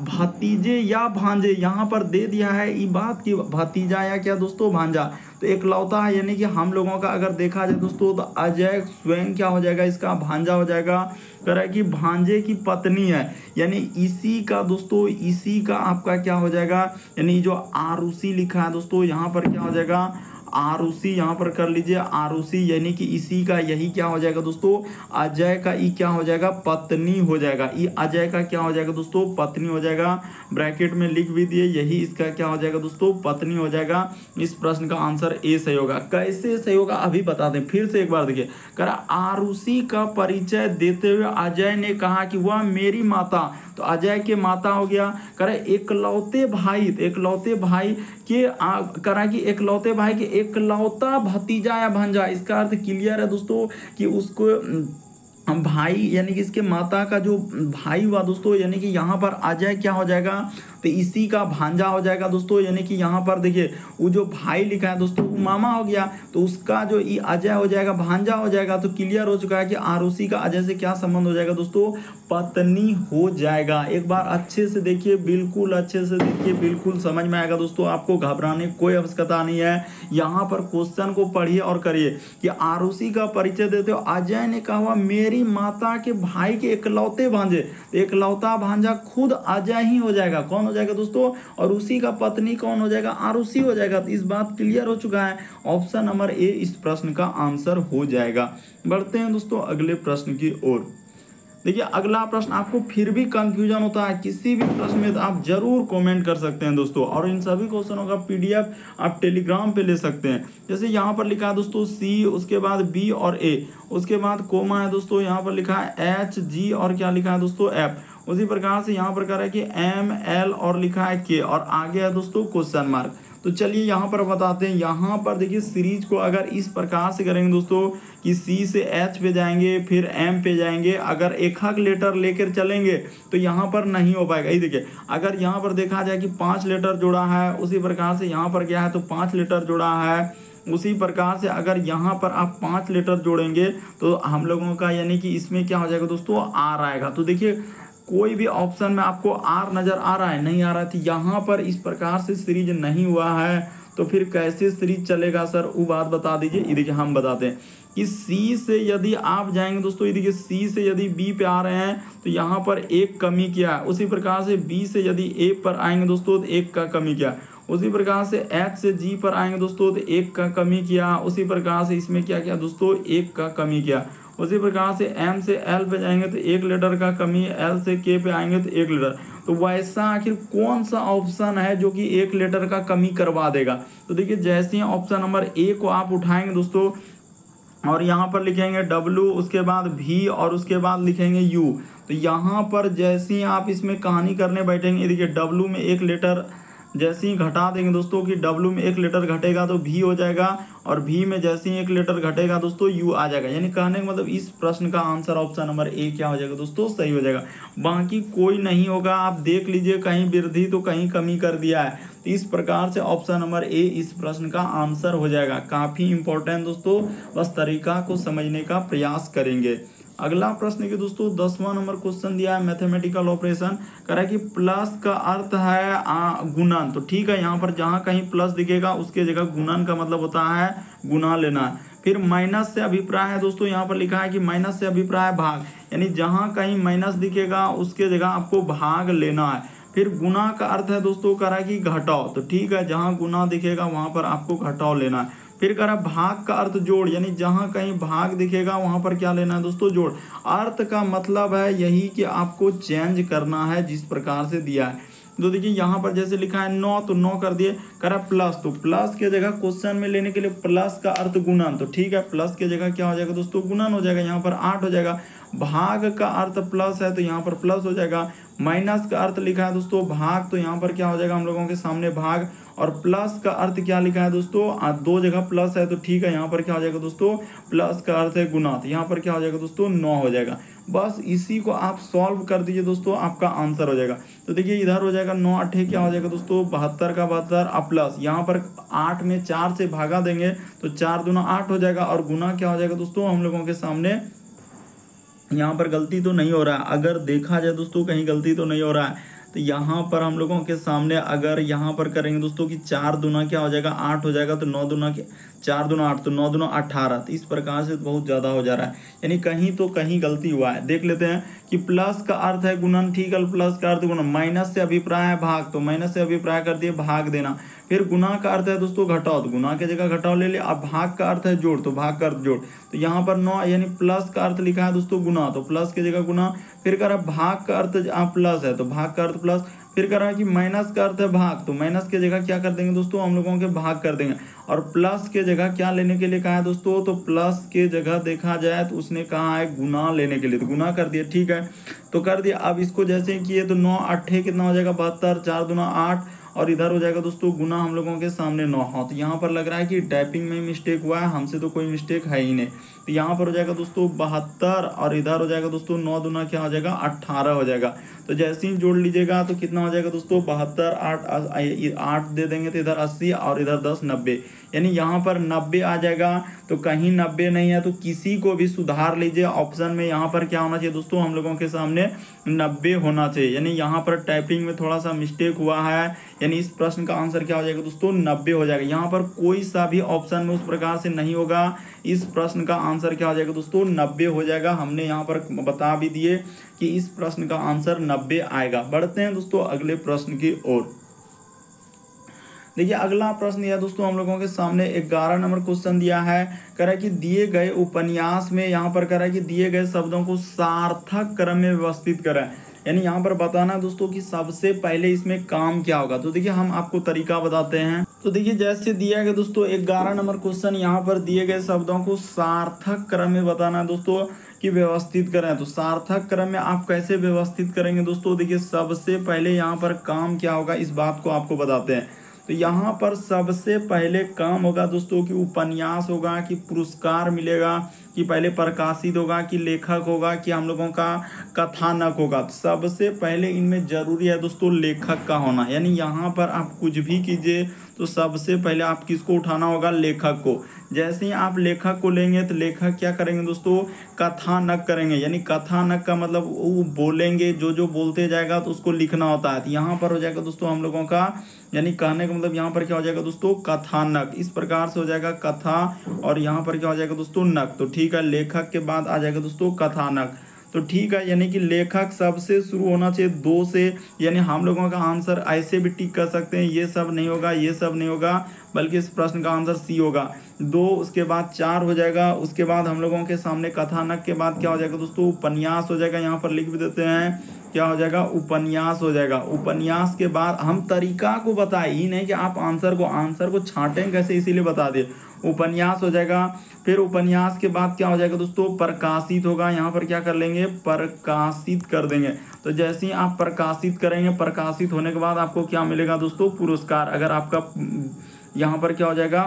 भतीजे या भांजे, यहाँ पर दे दिया है ये बात कि भतीजा या क्या दोस्तों, भांजा। तो एकलौता है यानी कि हम लोगों का अगर देखा जाए दोस्तों, तो अजय स्वयं क्या हो जाएगा, इसका भांजा हो जाएगा। कह रहा है कि भांजे की पत्नी है, यानी इसी का दोस्तों, इसी का आपका क्या हो जाएगा, यानी जो आरुषि लिखा है दोस्तों, यहाँ पर क्या हो जाएगा, आरुषि, यहाँ पर कर लीजिए आरुषि, यानी कि इसी का यही क्या हो जाएगा दोस्तों, अजय का ई क्या हो जाएगा, पत्नी हो जाएगा। ई अजय का क्या हो जाएगा दोस्तों, पत्नी हो जाएगा। ब्रैकेट में लिख भी दिए, यही इसका क्या हो जाएगा दोस्तों, पत्नी हो जाएगा। इस प्रश्न का आंसर ए सही होगा। कैसे सही होगा अभी बता दें, फिर से एक बार देखिए। कह रहा आरुषि का परिचय देते हुए अजय ने कहा कि वह मेरी माता, तो अजय के माता हो गया। कह रहे एकलौते भाई, तो एकलौते भाई के करा कि एकलौते भाई के एकलौता भतीजा या भांजा, इसका अर्थ क्लियर है दोस्तों कि उसको भाई, यानी कि इसके माता का जो भाई हुआ दोस्तों, यानी कि यहाँ पर अजय क्या हो जाएगा, तो इसी का भांजा हो जाएगा दोस्तों। यानी कि यहाँ पर देखिए वो जो भाई लिखा है दोस्तों, वो मामा हो गया, तो उसका जो ये अजय हो जाएगा, भांजा हो जाएगा। तो क्लियर हो चुका है कि आरुषि का अजय से क्या संबंध हो जाएगा दोस्तों, पत्नी हो जाएगा। एक बार अच्छे से देखिए, बिल्कुल अच्छे से देखिए, बिल्कुल समझ में आएगा दोस्तों, आपको घबराने कोई आवश्यकता नहीं है। यहाँ पर क्वेश्चन को पढ़िए और करिए कि आरुषि का परिचय देते हो, अजय ने कहा मेरी माता के भाई के एकलौते भांजे, एकलौता भांजा खुद अजय ही हो जाएगा। कौन हो जाएगा दोस्तों, और उसी का पत्नी कौन हो जाएगा, आरुषि हो जाएगा। तो इस बात क्लियर हो चुका है, ऑप्शन नंबर ए इस प्रश्न का आंसर हो जाएगा। बढ़ते हैं दोस्तों अगले प्रश्न की ओर। देखिए अगला प्रश्न, आपको फिर भी कंफ्यूजन होता है किसी भी प्रश्न में, तो आप जरूर कमेंट कर सकते हैं दोस्तों, और इन सभी क्वेश्चनों का PDF आप टेलीग्राम पे ले सकते हैं। जैसे यहाँ पर लिखा है दोस्तों C, उसके बाद B और A, उसके बाद कोमा है दोस्तों, यहाँ पर लिखा है H G और क्या लिखा है दोस्तों F। उसी प्रकार से यहाँ पर कह रहा है कि M L और लिखा है K, और आगे है दोस्तों क्वेश्चन मार्क। तो चलिए यहाँ पर बताते हैं। यहाँ पर देखिए सीरीज को अगर इस प्रकार से करेंगे दोस्तों कि C से H पे जाएंगे, फिर M पे जाएंगे, अगर एक हक लेटर लेकर चलेंगे तो यहाँ पर नहीं हो पाएगा। ये देखिए अगर यहाँ पर देखा जाए कि 5 लेटर जोड़ा है, उसी प्रकार से यहाँ पर क्या है तो 5 लेटर जोड़ा है। उसी प्रकार से अगर यहाँ पर आप 5 लेटर जोड़ेंगे तो हम लोगों का यानी कि इसमें क्या हो जाएगा दोस्तों, R आएगा। तो देखिए कोई भी ऑप्शन में आपको R नजर आ रहा है, नहीं आ रहा थी, यहाँ पर इस प्रकार से सीरीज नहीं हुआ है। तो फिर कैसे सीरीज चलेगा सर, वो बात बता दीजिए। ये देखिए हम बताते हैं कि सी से यदि आप जाएंगे दोस्तों, ये देखिए सी से यदि बी पे आ रहे हैं तो यहाँ पर एक कमी किया है। उसी प्रकार से बी से यदि ए पर आएंगे दोस्तों तो एक का कमी किया। उसी प्रकार से एच से जी पर आएंगे दोस्तों तो एक का कमी किया। उसी प्रकार से इसमें क्या किया दोस्तों, एक का कमी किया। उसी प्रकार से एम से एल पे जाएंगे तो 1 लीटर का कमी, एल से के पे आएंगे तो 1 लीटर। तो वैसा आखिर कौन सा ऑप्शन है जो कि 1 लीटर का कमी करवा देगा? तो देखिए जैसे ही ऑप्शन नंबर ए को आप उठाएंगे दोस्तों और यहाँ पर लिखेंगे W, उसके बाद V और उसके बाद लिखेंगे U, तो यहाँ पर जैसे ही आप इसमें कहानी करने बैठेंगे, देखिए W में 1 लीटर जैसे ही घटा देंगे दोस्तों कि W में 1 लीटर घटेगा तो V हो जाएगा, और V में जैसे ही 1 लीटर घटेगा दोस्तों U आ जाएगा। यानी कहने का मतलब इस प्रश्न का आंसर ऑप्शन नंबर ए क्या हो जाएगा दोस्तों, सही हो जाएगा। बाकी कोई नहीं होगा, आप देख लीजिए कहीं वृद्धि तो कहीं कमी कर दिया है। तो इस प्रकार से ऑप्शन नंबर ए इस प्रश्न का आंसर हो जाएगा। काफ़ी इंपॉर्टेंट दोस्तों, बस तरीका को समझने का प्रयास करेंगे। अगला प्रश्न के दोस्तों 10वां नंबर क्वेश्चन दिया है मैथमेटिकल ऑपरेशन, कह रहा है कि प्लस का अर्थ है गुणन। तो ठीक है, यहाँ पर जहाँ कहीं प्लस दिखेगा उसके जगह गुणन का मतलब होता है गुना लेना। फिर माइनस से अभिप्राय है दोस्तों, यहाँ पर लिखा है कि माइनस से अभिप्राय भाग, यानी जहाँ कहीं माइनस दिखेगा उसके जगह आपको भाग लेना है। फिर गुना का अर्थ है दोस्तों कह रहा है कि घटाओ। तो ठीक है, जहाँ गुना दिखेगा वहाँ पर आपको घटाओ लेना है। फिर कह रहा है भाग का अर्थ जोड़, यानी जहां कहीं भाग दिखेगा वहां पर क्या लेना है दोस्तों, जोड़। अर्थ का मतलब है यही कि आपको चेंज करना है जिस प्रकार से दिया है। तो देखिए यहाँ पर जैसे लिखा है 9, तो 9 कर दिए। कह रहा है प्लस, तो प्लस के जगह क्वेश्चन में लेने के लिए प्लस का अर्थ गुणन, तो ठीक है प्लस के जगह क्या हो जाएगा दोस्तों, गुणन हो जाएगा, यहाँ पर 8 हो जाएगा। भाग का अर्थ प्लस है तो यहाँ पर प्लस हो जाएगा। माइनस का अर्थ लिखा है दोस्तों भाग, तो यहाँ पर क्या हो जाएगा हम लोगों के सामने भाग। और प्लस का अर्थ क्या लिखा है दोस्तों, 2 जगह प्लस है तो ठीक है, यहाँ पर क्या हो जाएगा दोस्तों, प्लस का अर्थ है गुना, तो यहाँ पर क्या हो जाएगा दोस्तों 9 हो जाएगा। बस इसी को आप सॉल्व कर दीजिए दोस्तों, आपका आंसर हो जाएगा। तो देखिए इधर हो जाएगा 9 8 क्या हो जाएगा दोस्तों, 72 का 72, अब प्लस यहाँ पर 8 में 4 से भागा देंगे तो 4 दूना 8 हो जाएगा। और गुना क्या हो जाएगा दोस्तों, हम लोगों के सामने यहाँ पर गलती तो नहीं हो रहा है, अगर देखा जाए दोस्तों कहीं गलती तो नहीं हो रहा है, तो यहाँ पर हम लोगों के सामने अगर यहाँ पर करेंगे दोस्तों कि 4 दूना क्या हो जाएगा 8 हो जाएगा, तो 9 दूना 4 दूना 8, तो 9 दूना 18। तो इस प्रकार से बहुत ज़्यादा हो जा रहा है, यानी कहीं तो कहीं गलती हुआ है। देख लेते हैं कि प्लस का अर्थ है गुणन, ठीक है, प्लस का अर्थ गुणन। माइनस से अभिप्राय है भाग, तो माइनस से अभिप्राय कर दिए भाग देना। फिर गुना का अर्थ है दोस्तों घटाओ, तो गुना की जगह घटाओ ले लिया। अब भाग का अर्थ है जोड़, तो भाग का अर्थ जोड़। तो यहाँ पर 9 यानी प्लस का अर्थ लिखा है दोस्तों गुना, तो प्लस की जगह गुना। फिर कह रहा है भाग का अर्थ प्लस है तो भाग का अर्थ प्लस। फिर कह रहा है कि माइनस का अर्थ है भाग, तो माइनस की जगह क्या कर देंगे दोस्तों, हम लोगों के भाग कर देंगे। और प्लस के जगह क्या लेने के लिए कहा है दोस्तों, तो प्लस के जगह देखा जाए तो उसने कहा है गुना लेने के लिए, तो गुना कर दिया, ठीक है, तो कर दिया। अब इसको जैसे किए तो 9 8 कितना हो जाएगा 72, 4 दूना 8, और इधर हो जाएगा दोस्तों गुना हम लोगों के सामने 9। हाँ, तो यहाँ पर लग रहा है कि टाइपिंग में मिस्टेक हुआ है, हमसे तो कोई मिस्टेक है ही नहीं। तो यहाँ पर हो जाएगा दोस्तों 72, और इधर हो जाएगा दोस्तों 9 दूना क्या हो जाएगा 18 हो जाएगा। तो जैसे ही जोड़ लीजिएगा तो कितना हो जाएगा दोस्तों 72, 8 दे देंगे तो इधर 80 और इधर 10 90, यानी यहाँ पर 90 आ जाएगा। तो कहीं 90 नहीं है तो किसी को भी सुधार लीजिए, ऑप्शन में यहाँ पर क्या होना चाहिए दोस्तों, हम लोगों के सामने 90 होना चाहिए, यानी यहाँ पर टाइपिंग में थोड़ा सा मिस्टेक हुआ है, यानी इस प्रश्न का आंसर क्या हो जाएगा दोस्तों 90 हो जाएगा। यहाँ पर कोई सा भी ऑप्शन में उस प्रकार से नहीं होगा, इस प्रश्न का आंसर क्या हो जाएगा दोस्तों 90 हो जाएगा। हमने यहाँ पर बता भी दिए कि इस प्रश्न का आंसर 90 आएगा। बढ़ते हैं दोस्तों अगले प्रश्न की ओर। देखिए अगला प्रश्न दिया दोस्तों हम लोगों के सामने 11 नंबर क्वेश्चन दिया है, कह रहा है कि दिए गए उपन्यास में, यहाँ पर कह रहा है कि दिए गए शब्दों को सार्थक क्रम में व्यवस्थित करें, यानी यहाँ पर बताना दोस्तों कि सबसे पहले इसमें काम क्या होगा। तो देखिए हम आपको तरीका बताते हैं। तो देखिए जैसे दिया गया दोस्तों 11 नंबर क्वेश्चन, यहाँ पर दिए गए शब्दों को सार्थक क्रम में बताना है दोस्तों कि व्यवस्थित करें। तो सार्थक क्रम में आप कैसे व्यवस्थित करेंगे दोस्तों, देखिए सबसे पहले यहाँ पर काम क्या होगा इस बात को आपको बताते हैं। तो यहाँ पर सबसे पहले काम होगा दोस्तों कि उपन्यास होगा, कि पुरस्कार मिलेगा, कि पहले प्रकाशित होगा, कि लेखक होगा, कि हम लोगों का कथानक होगा। तो सबसे पहले इनमें जरूरी है दोस्तों लेखक का होना, यानी यहाँ पर आप कुछ भी कीजिए तो सबसे पहले आप किसको उठाना होगा, लेखक को। जैसे ही आप लेखक को लेंगे तो लेखक क्या करेंगे दोस्तों, कथानक करेंगे, यानी कथानक का मतलब वो बोलेंगे, जो जो बोलते जाएगा तो उसको लिखना होता है। तो यहाँ पर हो जाएगा दोस्तों हम लोगों का, यानी कहने का मतलब यहाँ पर क्या हो जाएगा दोस्तों, कथानक। इस प्रकार से हो जाएगा कथा, और यहाँ पर क्या हो जाएगा दोस्तों, नक। तो ठीक है, लेखक के बाद आ जाएगा दोस्तों कथानक। तो ठीक है, यानी कि लेखक सबसे शुरू होना चाहिए 2 से, यानी हम लोगों का आंसर ऐसे भी टिक कर सकते हैं, ये सब नहीं होगा, ये सब नहीं होगा, बल्कि इस प्रश्न का आंसर सी होगा। 2, उसके बाद 4 हो जाएगा। उसके बाद हम लोगों के सामने कथानक के बाद क्या हो जाएगा दोस्तों, उपन्यास हो जाएगा। यहाँ पर लिख भी देते हैं, क्या हो जाएगा, उपन्यास हो जाएगा। उपन्यास के बाद हम तरीका को बताए ही नहीं कि आप आंसर को छांटें कैसे, इसीलिए बता दिए। उपन्यास हो जाएगा। फिर उपन्यास के बाद क्या हो जाएगा दोस्तों, प्रकाशित होगा। यहाँ पर क्या कर लेंगे, प्रकाशित कर देंगे। तो जैसे ही आप प्रकाशित करेंगे, प्रकाशित होने के बाद आपको क्या मिलेगा दोस्तों, पुरस्कार। अगर आपका यहाँ पर क्या हो जाएगा,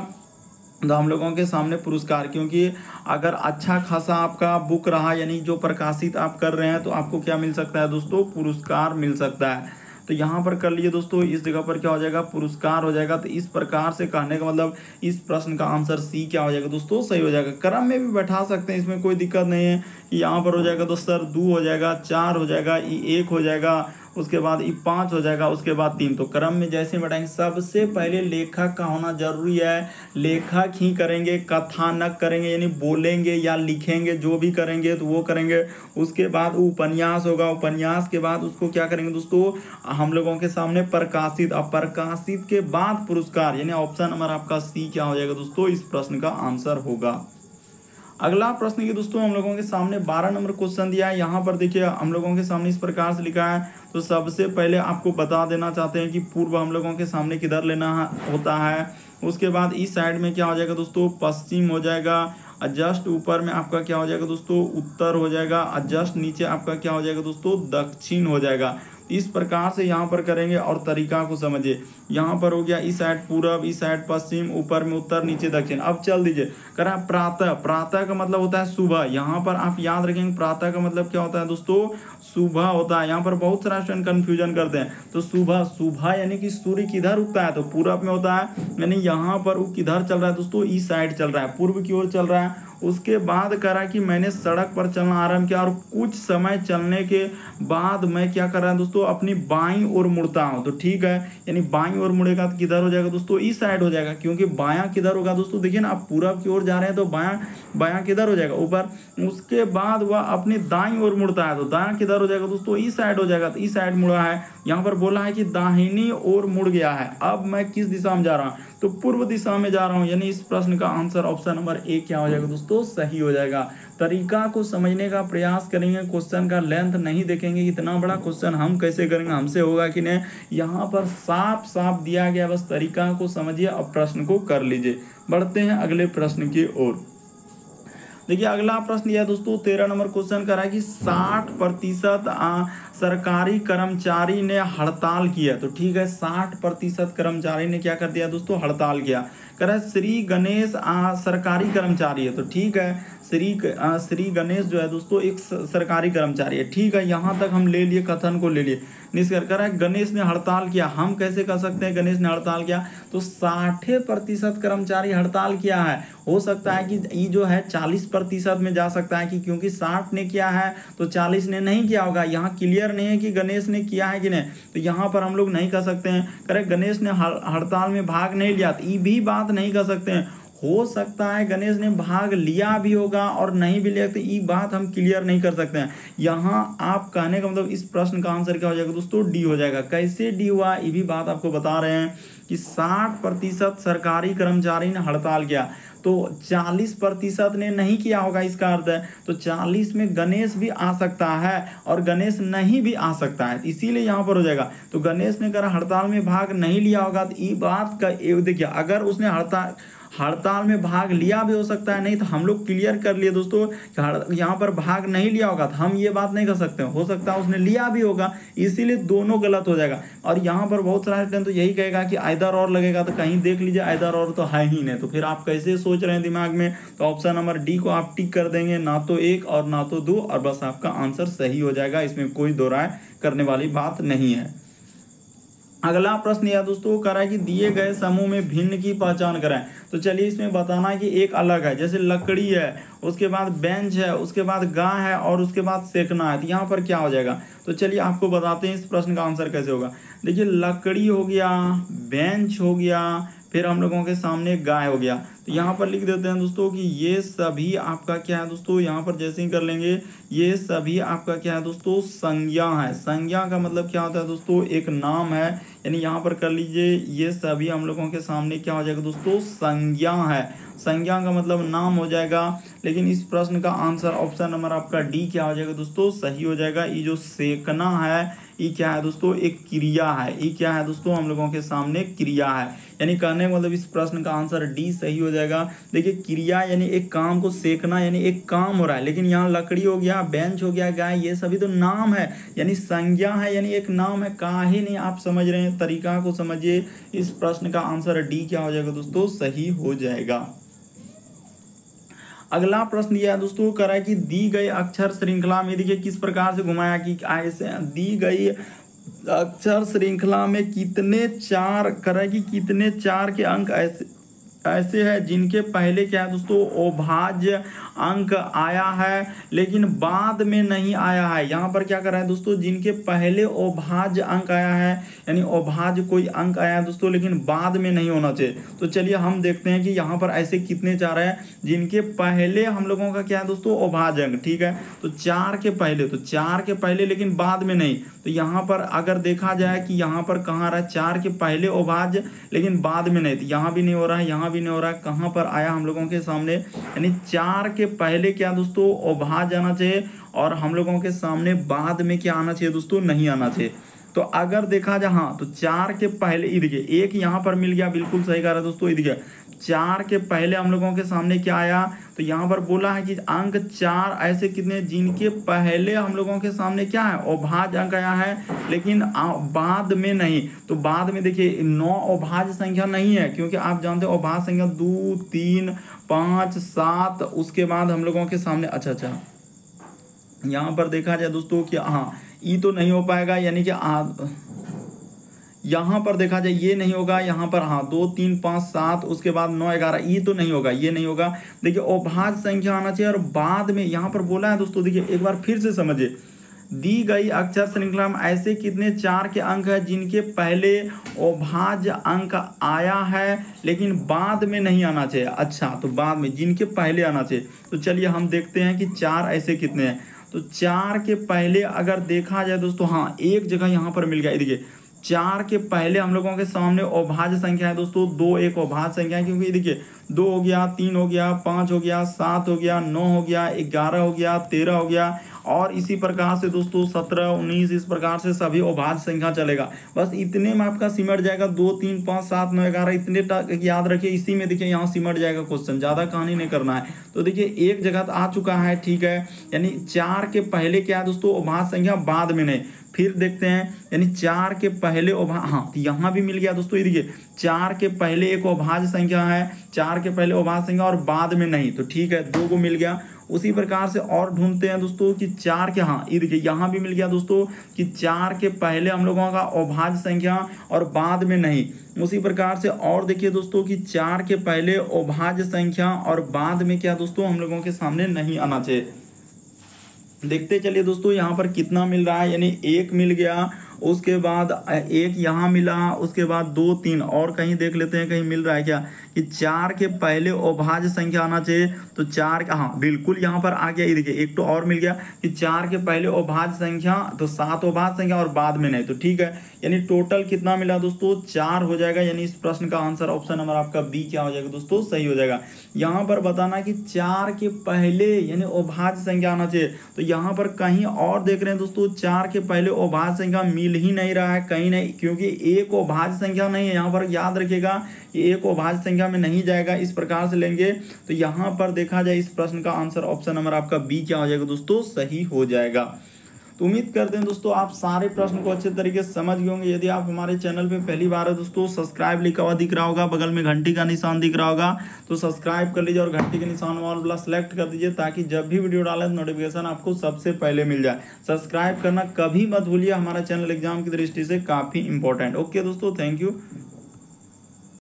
तो हम लोगों के सामने पुरस्कार, क्योंकि अगर अच्छा खासा आपका बुक रहा, यानी जो प्रकाशित आप कर रहे हैं, तो आपको क्या मिल सकता है दोस्तों, पुरस्कार मिल सकता है। तो यहाँ पर कर लिए दोस्तों, इस जगह पर क्या हो जाएगा, पुरस्कार हो जाएगा। तो इस प्रकार से कहने का मतलब इस प्रश्न का आंसर सी क्या हो जाएगा दोस्तों, सही हो जाएगा। क्रम में भी बैठा सकते हैं, इसमें कोई दिक्कत नहीं है। यहाँ पर हो जाएगा दोस्तों 2 हो जाएगा, 4 हो जाएगा, 1 हो जाएगा, उसके बाद 5 हो जाएगा, उसके बाद 3। तो क्रम में जैसे बैठाएंगे, सबसे पहले लेखक का होना जरूरी है। लेखक ही करेंगे, कथानक करेंगे, यानी बोलेंगे या लिखेंगे, जो भी करेंगे तो वो करेंगे। उसके बाद उपन्यास होगा। उपन्यास के बाद उसको क्या करेंगे दोस्तों, हम लोगों के सामने प्रकाशित। अब प्रकाशित के बाद पुरस्कार, यानी ऑप्शन नंबर आपका सी क्या हो जाएगा दोस्तों, इस प्रश्न का आंसर होगा। अगला प्रश्न की दोस्तों हम लोगों के सामने 12 नंबर क्वेश्चन दिया है। यहाँ पर देखिए हम लोगों के सामने इस प्रकार से लिखा है। तो सबसे पहले आपको बता देना चाहते हैं कि पूर्व हम लोगों के सामने किधर लेना होता है। उसके बाद इस साइड में क्या हो जाएगा दोस्तों, पश्चिम हो जाएगा। जस्ट ऊपर में आपका क्या हो जाएगा दोस्तों, उत्तर हो जाएगा। जस्ट नीचे आपका क्या हो जाएगा दोस्तों, दक्षिण हो जाएगा। इस प्रकार से यहाँ पर करेंगे और तरीका को समझिए। यहाँ पर हो गया इस साइड पूरब, इस साइड पश्चिम, ऊपर में उत्तर, नीचे दक्षिण। अब चल दीजिए, करा प्रातः। प्रातः का मतलब होता है सुबह। यहाँ पर आप याद रखेंगे प्रातः का मतलब क्या होता है दोस्तों, सुबह होता है। यहाँ पर बहुत सारा स्टूडेंट कंफ्यूजन करते हैं। तो सुबह, सुबह यानी कि सूर्य किधर उगता है, तो पूरब में होता है। यानी यहाँ पर वो किधर चल रहा है दोस्तों, इस साइड चल रहा है, पूर्व की ओर चल रहा है। उसके बाद करा कि मैंने सड़क पर चलना आरंभ किया और कुछ समय चलने के बाद मैं क्या कर रहा हूं दोस्तों, अपनी बाईं ओर मुड़ता हूं। तो ठीक है, यानी बाईं ओर मुड़ेगा तो किधर हो जाएगा दोस्तों, इस साइड हो जाएगा। क्योंकि बायां किधर होगा दोस्तों, देखिए ना, आप पूरब की ओर जा रहे हैं तो बायां किधर हो जाएगा, ऊपर। उसके बाद वह अपनी दाईं ओर मुड़ता है, तो दायां किधर हो जाएगा दोस्तों, इस साइड हो जाएगा। तो इस साइड मुड़ा है। यहाँ पर बोला है कि दाहिनी ओर मुड़ गया है। अब मैं किस दिशा में जा रहा हूँ, तो पूर्व दिशा में जा रहा हूँ। यानी इस प्रश्न का आंसर ऑप्शन नंबर ए क्या हो जाएगा दोस्तों, सही हो जाएगा। तरीका को समझने का प्रयास करेंगे, क्वेश्चन का लेंथ नहीं देखेंगे, इतना बड़ा क्वेश्चन हम कैसे करेंगे, हमसे होगा कि नहीं। यहाँ पर साफ साफ दिया गया, बस तरीका को समझिए और प्रश्न को कर लीजिए। बढ़ते हैं अगले प्रश्न की ओर। देखिए अगला प्रश्न यह दोस्तों 13 नंबर क्वेश्चन कर रहा है कि 60% सरकारी कर्मचारी ने हड़ताल किया। तो ठीक है, 60% कर्मचारी ने क्या कर दिया दोस्तों, हड़ताल किया। कह रहा है श्री गणेश सरकारी कर्मचारी है। तो ठीक है, श्री गणेश जो है दोस्तों एक सरकारी कर्मचारी है। ठीक है, यहाँ तक हम ले लिए, कथन को ले लिए। निष्कर्ष कर रहा है गणेश ने हड़ताल किया। हम कैसे कर सकते हैं गणेश ने हड़ताल किया, तो 60% कर्मचारी हड़ताल किया है। हो सकता है कि ये जो है 40% में जा सकता है, कि क्योंकि 60 ने किया है तो 40 ने नहीं किया होगा। यहाँ क्लियर नहीं है कि गणेश ने किया है कि नहीं, तो यहाँ पर हम लोग नहीं कर सकते हैं। करेक्ट, गणेश ने हड़ताल में भाग नहीं लिया, तो ये भी बात नहीं कर सकते हैं। हो सकता है गणेश ने भाग लिया भी होगा और नहीं भी लिया, तो ये बात हम क्लियर नहीं कर सकते हैं। यहाँ आप कहने का मतलब इस प्रश्न का आंसर क्या हो जाएगा दोस्तों, डी हो जाएगा। कैसे डी हुआ, ये भी बात आपको बता रहे हैं कि 60% सरकारी कर्मचारी ने हड़ताल किया, तो 40% ने नहीं किया होगा, इसका अर्थ है। तो 40 में गणेश भी आ सकता है और गणेश नहीं भी आ सकता है, इसीलिए यहाँ पर हो जाएगा। तो गणेश ने कहा हड़ताल में भाग नहीं लिया होगा, तो ये बात का देखिए, अगर उसने हड़ताल में भाग लिया भी हो सकता है, नहीं तो हम लोग क्लियर कर लिए दोस्तों यहाँ पर भाग नहीं लिया होगा, तो हम ये बात नहीं कर सकते। हो सकता है उसने लिया भी होगा, इसीलिए दोनों गलत हो जाएगा। और यहाँ पर बहुत सारा स्टूडेंट तो यही कहेगा कि आइदर और लगेगा, तो कहीं देख लीजिए आइदर और तो है ही नहीं, तो फिर आप कैसे सोच रहे हैं दिमाग में। तो ऑप्शन नंबर डी को आप टिक कर देंगे, ना तो 1 और ना तो 2, और बस आपका आंसर सही हो जाएगा। इसमें कोई दो राय करने वाली बात नहीं है। अगला प्रश्न यह दोस्तों कह रहा है कि दिए गए समूह में भिन्न की पहचान कराएं। तो चलिए इसमें बताना है कि एक अलग है, जैसे लकड़ी है, उसके बाद बेंच है, उसके बाद गाय है और उसके बाद सेकना है। तो यहाँ पर क्या हो जाएगा, तो चलिए आपको बताते हैं इस प्रश्न का आंसर कैसे होगा। देखिए लकड़ी हो गया, बेंच हो गया, फिर हम लोगों के सामने गाय हो गया। तो यहाँ पर लिख देते हैं दोस्तों कि ये सभी आपका क्या है दोस्तों, यहाँ पर जैसे ही कर लेंगे, ये सभी आपका क्या है दोस्तों, संज्ञा है। संज्ञा का मतलब क्या होता है दोस्तों, एक नाम है, यानी यहाँ पर कर लीजिए ये सभी हम लोगों के सामने क्या हो जाएगा दोस्तों, संज्ञा है। संज्ञा का मतलब नाम हो जाएगा। लेकिन इस प्रश्न का आंसर ऑप्शन नंबर आपका डी क्या हो जाएगा दोस्तों, सही हो जाएगा। ये जो सेकना है ये क्या है दोस्तों, एक क्रिया है। ये क्या है दोस्तों, हम लोगों के सामने क्रिया है, यानी कहने का मतलब इस प्रश्न का आंसर डी सही हो जाएगा। देखिए क्रिया यानी एक काम को सेकना, यानी एक काम हो रहा है। लेकिन यहाँ लकड़ी हो गया, बेंच हो गया, गाय, ये सभी तो नाम है, यानी संज्ञा है, यानी एक नाम है। काहे नहीं आप समझ रहे हैं, तरीका को समझिए। इस प्रश्न का आंसर डी क्या हो जाएगा दोस्तों, सही हो जाएगा। अगला प्रश्न यह है दोस्तों, कह रहा है कि दी गई अक्षर श्रृंखला में, देखिए किस प्रकार से घुमाया कि ऐसे दी गई अक्षर श्रृंखला में कितने चार, कह रहा है कि कितने चार के अंक ऐसे है जिनके पहले क्या है दोस्तों, अभाज्य अंक आया है लेकिन बाद में नहीं आया है। यहाँ पर क्या कर रहा है दोस्तों, जिनके पहले अभाज्य अंक आया है, यानी अभाज्य कोई अंक आया है दोस्तों लेकिन बाद में नहीं होना चाहिए। तो चलिए हम देखते हैं कि यहाँ पर ऐसे कितने चार है जिनके पहले हम लोगों का क्या है दोस्तों, अभाज्य अंक। ठीक है, तो चार के पहले, तो चार के पहले लेकिन बाद में नहीं। तो यहाँ पर अगर देखा जाए कि यहाँ पर कहाँ रहा है, चार के पहले अभाज्य लेकिन बाद में नहीं, तो यहाँ भी नहीं हो रहा है, यहाँ भी नहीं हो रहा है। कहाँ पर आया हम लोगों के सामने, यानी चार के पहले क्या दोस्तों, अभाज्य आना चाहिए, और हम लोगों के सामने बाद में क्या आना चाहिए दोस्तों, नहीं आना चाहिए। तो अगर देखा जाए, हाँ, तो चार के पहले, ये देखिए एक यहाँ पर मिल गया, बिल्कुल सही कह रहा है दोस्तों। ये देखिए चार के पहले हम लोगों के सामने क्या आया, तो यहाँ पर बोला है कि अंक चार ऐसे कितने जिनके पहले हम लोगों के सामने क्या है, अभाज्य अंक आया है लेकिन बाद में नहीं। तो बाद में देखिए 9 अभाज्य संख्या नहीं है, क्योंकि आप जानते हो अभाज्य संख्या 2, 3, 5, 7, उसके बाद हम लोगों के सामने, अच्छा यहाँ पर देखा जाए दोस्तों कि हाँ ये तो नहीं हो पाएगा, यानी कि यहाँ पर देखा जाए ये नहीं होगा, यहाँ पर हाँ 2, 3, 5, 7, उसके बाद 9, 11, ये तो नहीं होगा, ये नहीं होगा। देखिए अभाज्य संख्या आना चाहिए और बाद में, यहाँ पर बोला है दोस्तों, देखिए एक बार फिर से समझिए, दी गई अक्षर श्रृंखला में ऐसे कितने चार के अंक है जिनके पहले अभाज्य अंक आया है लेकिन बाद में नहीं आना चाहिए। अच्छा, तो बाद में जिनके पहले आना चाहिए। तो चलिए हम देखते हैं कि चार ऐसे कितने हैं। तो चार के पहले अगर देखा जाए दोस्तों, हाँ एक जगह यहाँ पर मिल गया, देखिए चार के पहले हम लोगों के सामने अभाज्य संख्या है दोस्तों, 2 एक अभाज्य संख्या है, क्योंकि देखिए 2 हो गया, 3 हो गया, 5 हो गया, 7 हो गया, 9 हो गया, 11 हो गया, 13 हो गया, और इसी प्रकार से दोस्तों 17, 19, इस प्रकार से सभी अभाज्य संख्या चलेगा। बस इतने में आपका सिमट जाएगा, 2, 3, 5, 7, 9, 11 इतने याद रखिए। इसी में देखिए यहाँ सिमट जाएगा क्वेश्चन, ज़्यादा कहानी नहीं करना है। तो देखिए एक जगह आ चुका है, ठीक है, यानी चार के पहले क्या है दोस्तों, अभाज्य संख्या, बाद में नहीं। फिर देखते हैं, यानी चार के पहले हाँ तो यहाँ भी मिल गया दोस्तों। ये देखिए चार के पहले एक अभाज्य संख्या है, चार के पहले अभाज्य संख्या और बाद में नहीं, तो ठीक है 2 को मिल गया। उसी प्रकार से और ढूंढते हैं दोस्तों कि चार के, हाँ ये देखिए यहाँ भी मिल गया दोस्तों कि चार के पहले हम लोगों का अभाज्य संख्या और बाद में नहीं। उसी प्रकार से और देखिए दोस्तों कि चार के पहले अभाज्य संख्या और बाद में क्या दोस्तों हम लोगों के सामने नहीं आना चाहिए। देखते चलिए दोस्तों यहाँ पर कितना मिल रहा है, यानी 1 मिल गया, उसके बाद 1 यहाँ मिला, उसके बाद 2, 3, और कहीं देख लेते हैं कहीं मिल रहा है क्या कि 4 के पहले अभाज्य संख्या आना चाहिए। तो 4 का, हाँ बिल्कुल यहाँ पर आ गया। ये देखिए एक तो और मिल गया कि 4 के पहले अभाज्य संख्या, तो 7 अभाज्य संख्या और बाद में नहीं, तो ठीक है, यानी टोटल कितना मिला दोस्तों, 4 हो जाएगा। यानी इस प्रश्न का आंसर ऑप्शन नंबर आपका बी क्या हो जाएगा दोस्तों, सही हो जाएगा। यहाँ पर बताना कि 4 के पहले यानी अभाज्य संख्या आना चाहिए। तो यहाँ पर कहीं और देख रहे हैं दोस्तों 4 के पहले अभाज्य संख्या मिल ही नहीं रहा है, कहीं नहीं, क्योंकि एक अभाज्य संख्या नहीं है। यहाँ पर याद रखिएगा कि एक अभाज्य संख्या में नहीं जाएगा, इस प्रकार से लेंगे। तो यहाँ पर देखा जाए इस प्रश्न का आंसर ऑप्शन नंबर आपका बी क्या हो जाएगा दोस्तों, सही हो जाएगा। तो उम्मीद करते हैं दोस्तों आप सारे प्रश्न को अच्छे तरीके से समझ गए होंगे। यदि आप हमारे चैनल पे पहली बार है दोस्तों, सब्सक्राइब लिखा हुआ दिख रहा होगा, बगल में घंटी का निशान दिख रहा होगा, तो सब्सक्राइब कर लीजिए और घंटी के निशान वाला सेलेक्ट कर दीजिए, ताकि जब भी वीडियो डालें तो नोटिफिकेशन आपको सबसे पहले मिल जाए। सब्सक्राइब करना कभी मत भूलिए, हमारा चैनल एग्जाम की दृष्टि से काफ़ी इंपॉर्टेंट। ओके दोस्तों, थैंक यू।